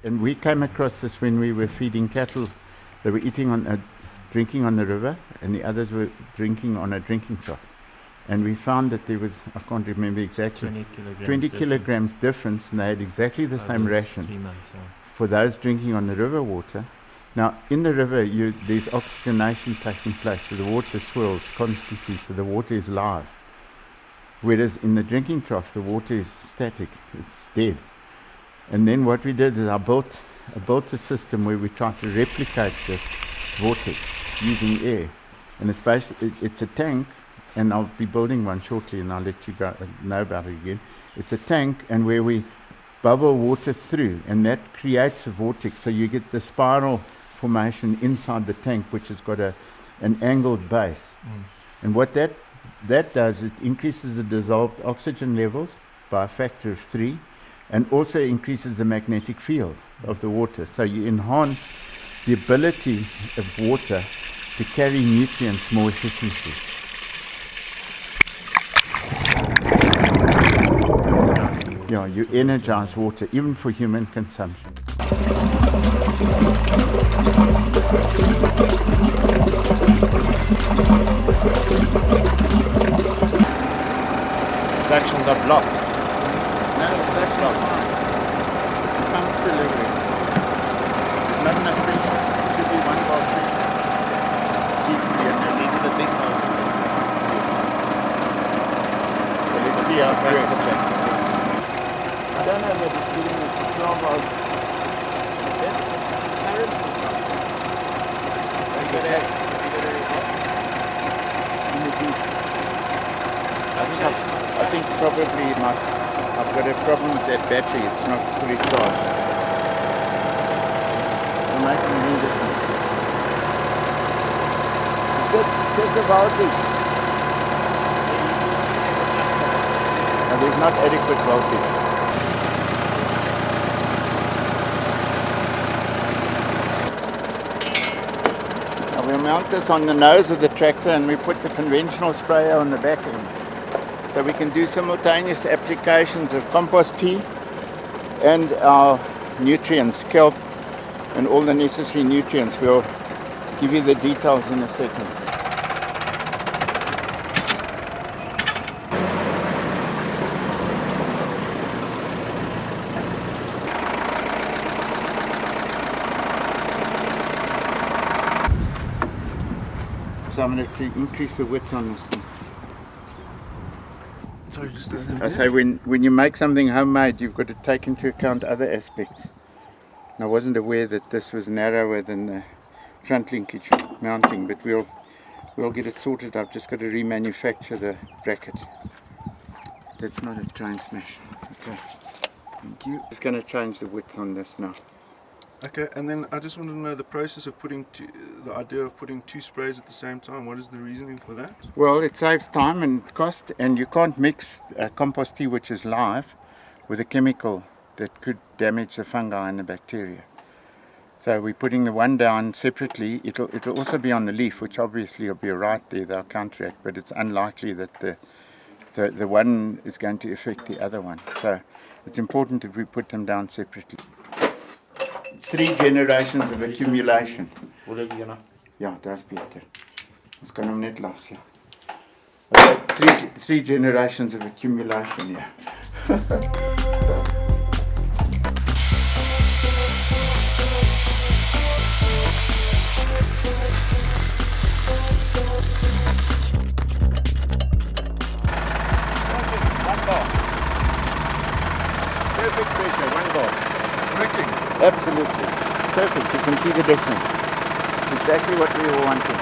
And we came across this when we were feeding cattle. They were drinking on the river, and the others were drinking on a drinking trough. And we found that there was, I can't remember exactly, 20 kilograms difference, and they had exactly the same ration 3 months, for those drinking on the river water. Now, in the river, there's oxygenation taking place, so the water swirls constantly, so the water is live. Whereas in the drinking trough, the water is static, it's dead. And then what we did is I built a system where we tried to replicate this vortex using air. And it's a tank, and I'll be building one shortly, and I'll let you know about it again. It's a tank, and where we bubble water through, and that creates a vortex. So you get the spiral formation inside the tank, which has got an angled base. And what that does, it increases the dissolved oxygen levels by a factor of 3, and also increases the magnetic field of the water. So you enhance the ability of water to carry nutrients more efficiently. Yeah, you energize water, even for human consumption. Sections are blocked. No, the section's fine. It's a pump's delivery. There's not enough pressure. There should be 1 bar pressure. These are the big noses. So let's see how it works. I don't know whether it's giving it 12 hours. This current's not blocked. I think probably I've got a problem with that battery. It's not fully charged. It'll make me need it. Check the voltage. No, there's not adequate voltage. Now we'll mount this on the nose of the tractor, and we put the conventional sprayer on the back end. So we can do simultaneous applications of compost tea and our nutrients, kelp, and all the necessary nutrients. We'll give you the details in a second. So I'm going to increase the width on this thing. Sorry, I say when you make something homemade, you've got to take into account other aspects. And I wasn't aware that this was narrower than the front linkage mounting, but we'll get it sorted. I've just got to remanufacture the bracket. That's not a train smash. Okay, thank you. Just going to change the width on this now. Okay, and then I just wanted to know the process of the idea of putting 2 sprays at the same time. What is the reasoning for that? Well, it saves time and cost, and you can't mix compost tea, which is live, with a chemical that could damage the fungi and the bacteria. So we're putting the one down separately. It'll also be on the leaf, which obviously will be right there, they'll counteract, but it's unlikely that the one is going to affect the other one. So it's important that we put them down separately. It's 3 generations of accumulation. Ja, dat is beter. Ons kan hom net las, ja. Okay, 3 generations of accumulation, yeah. Perfect pressure, 1 bar. It's working. Absolutely. Perfect. You can see the difference. Exactly what we were wanting.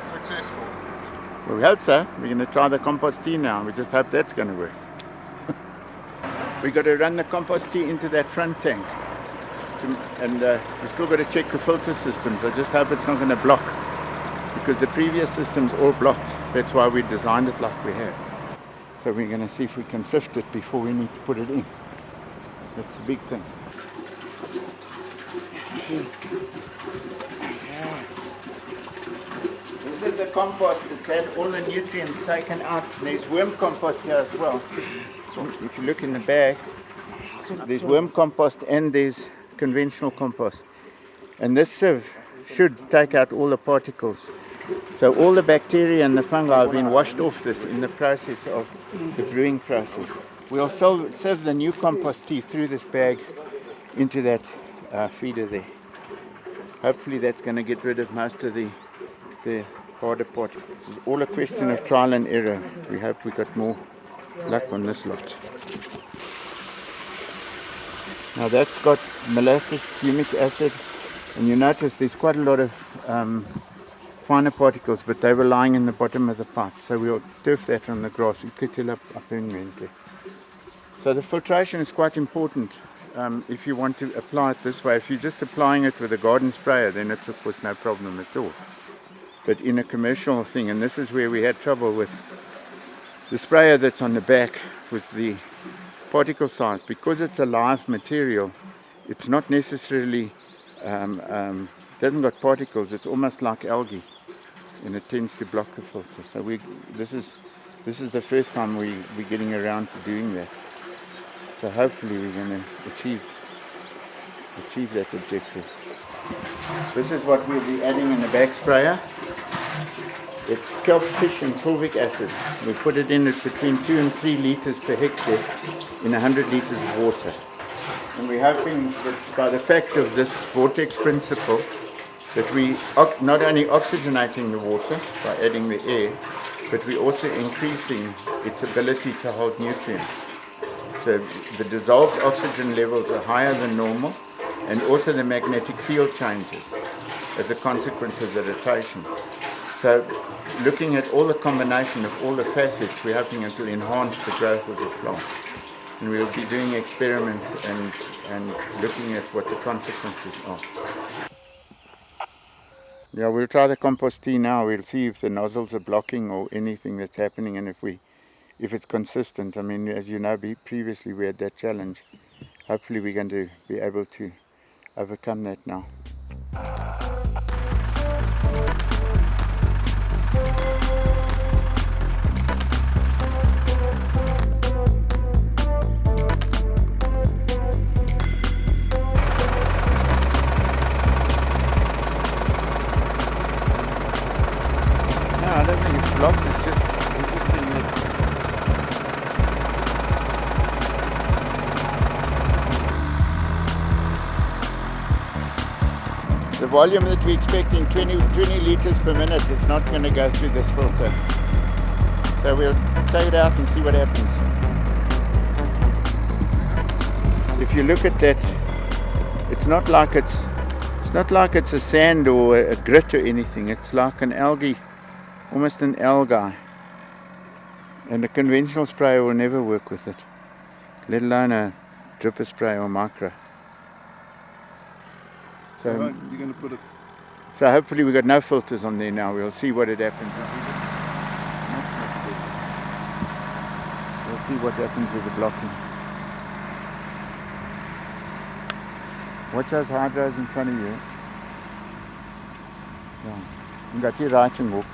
Successful. Well, we hope so. We're going to try the compost tea now. We just hope that's going to work. We've got to run the compost tea into that front tank. And we've still got to check the filter systems. I just hope it's not going to block, because the previous system's all blocked. That's why we designed it like we have. So we're going to see if we can sift it before we need to put it in. That's the big thing. This is the compost, it's had all the nutrients taken out. There's worm compost here as well. If you look in the bag, there's worm compost and there's conventional compost. And this sieve should take out all the particles. So all the bacteria and the fungi have been washed off this in the process of the brewing process. We'll sieve the new compost tea through this bag into that feeder there. Hopefully that's going to get rid of most of the harder part. This is all a question of trial and error. We hope we got more luck on this lot. Now that's got molasses, humic acid, and you notice there's quite a lot of finer particles, but they were lying in the bottom of the pipe. So we'll turf that on the grass. So the filtration is quite important if you want to apply it this way. If you're just applying it with a garden sprayer, then it's of course no problem at all. But in a commercial thing, and this is where we had trouble with the sprayer that's on the back, was the particle size. Because it's a live material, it's not necessarily doesn't got particles. It's almost like algae, and it tends to block the filter. So this is the first time we're getting around to doing that. So hopefully we're going to achieve that objective. This is what we'll be adding in the back sprayer. It's kelp fish and fulvic acid. We put it in at between 2 and 3 liters per hectare in 100 liters of water. And we're hoping that by the fact of this Vortex principle, that we not only oxygenating the water by adding the air, but we're also increasing its ability to hold nutrients. So the dissolved oxygen levels are higher than normal, and also the magnetic field changes as a consequence of the rotation. So looking at all the combination of all the facets, we're hoping it will enhance the growth of the plant. And we'll be doing experiments and looking at what the consequences are. Yeah, we'll try the compost tea now. We'll see if the nozzles are blocking or anything that's happening, and if it's consistent. I mean, as you know, previously we had that challenge. Hopefully we're going to be able to overcome that now. No, I don't think it's blocked. It's just interesting that the volume that we're expecting, 20 liters per minute, it's not going to go through this filter. So we'll take it out and see what happens. If you look at that, it's not like it's a sand or a grit or anything. It's like an algae, almost an algae. And a conventional sprayer will never work with it, let alone a dripper spray or micro. So you're going to put a... So hopefully we've got no filters on there now. We'll see what it happens. We'll see what happens with the blocking. Watch those hydros in front of you. Yeah. You got your writing book.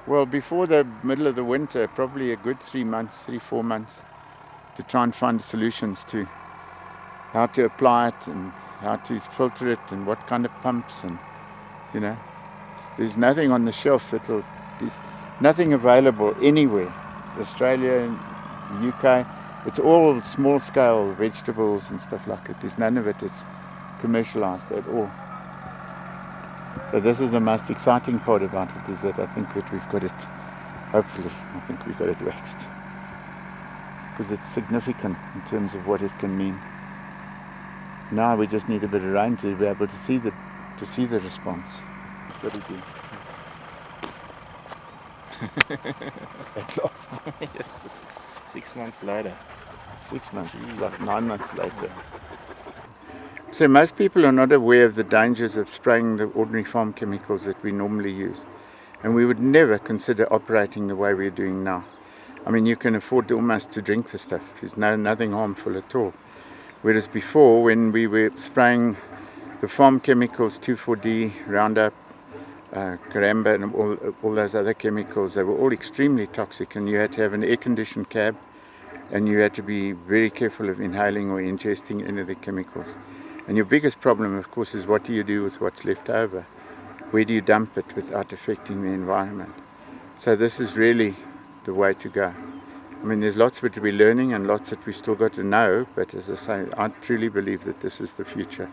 Well, before the middle of the winter, probably a good 3 months, 4 months, to try and find solutions to how to apply it and how to filter it and what kind of pumps, and there's nothing on the shelf there's nothing available anywhere. Australia and the UK, it's all small scale vegetables and stuff like it. There's none of it that's commercialized at all. So this is the most exciting part about it, is that I think that we've got it, hopefully, I think we've got it waxed. Because it's significant in terms of what it can mean. Now we just need a bit of rain to be able to see the response. What do you do? At last. Yes, 6 months later. 6 months, like 9 months later. So most people are not aware of the dangers of spraying the ordinary farm chemicals that we normally use. And we would never consider operating the way we're doing now. I mean, you can afford almost to drink the stuff. There's nothing harmful at all. Whereas before, when we were spraying the farm chemicals, 2,4-D, Roundup, caramba and all those other chemicals. They were all extremely toxic, and you had to have an air-conditioned cab, and you had to be very careful of inhaling or ingesting any of the chemicals. And your biggest problem, of course, is what do you do with what's left over? Where do you dump it without affecting the environment? So this is really the way to go. I mean, there's lots that we're learning and lots that we've still got to know, but as I say, I truly believe that this is the future.